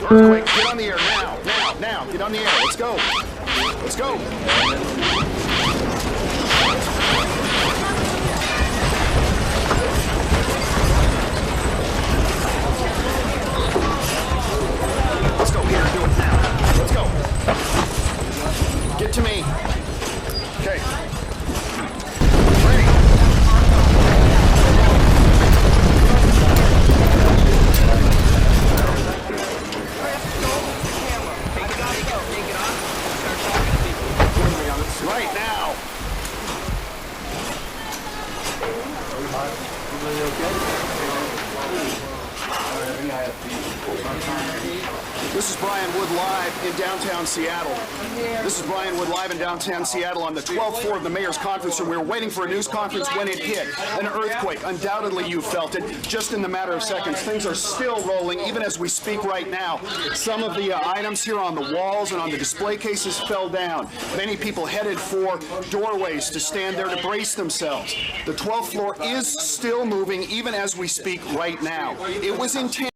Earthquake, get on the air now, now, get on the air. Let's go. Let's go. Let's go, Peter, do it now. Let's go. Get to me. Okay. Ready. Right now. This is Brian Wood live in downtown Seattle. This is Brian Wood live in downtown Seattle on the 12th floor of the mayor's conference room. We were waiting for a news conference when it hit. An earthquake. Undoubtedly you felt it just in the matter of seconds. Things are still rolling even as we speak right now. Some of the items here on the walls and on the display cases fell down. Many people headed for doorways to stand there to brace themselves. The 12th floor is still moving even as we speak right now. It was intense.